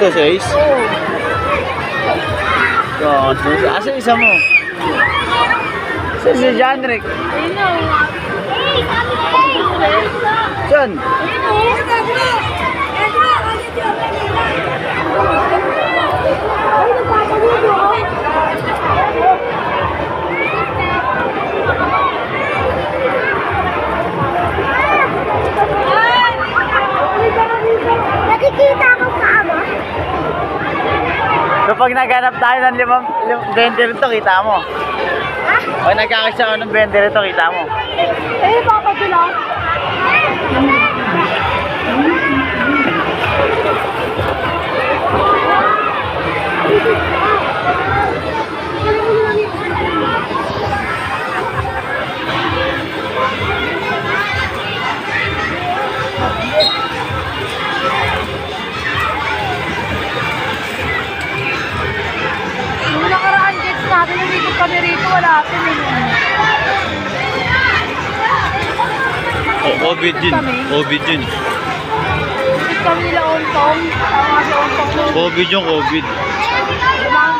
Dito sa Ace? Oo. Asa isa mo? Asa si John Rick? Ayun na. Saan? Nakikita ko ka ba? Kapag naghanap tayo ng 20 rito, kita mo. Ha? Pag nagkakasya ko ng 20 rito, kita mo. Eh, papadula. Yung nakaraan kids natin, nandito kami rito, wala atin eh. Ovid yun. Ovid yun. Dito kami nila ontong. Tama si ontong. Covid yung Covid. Mga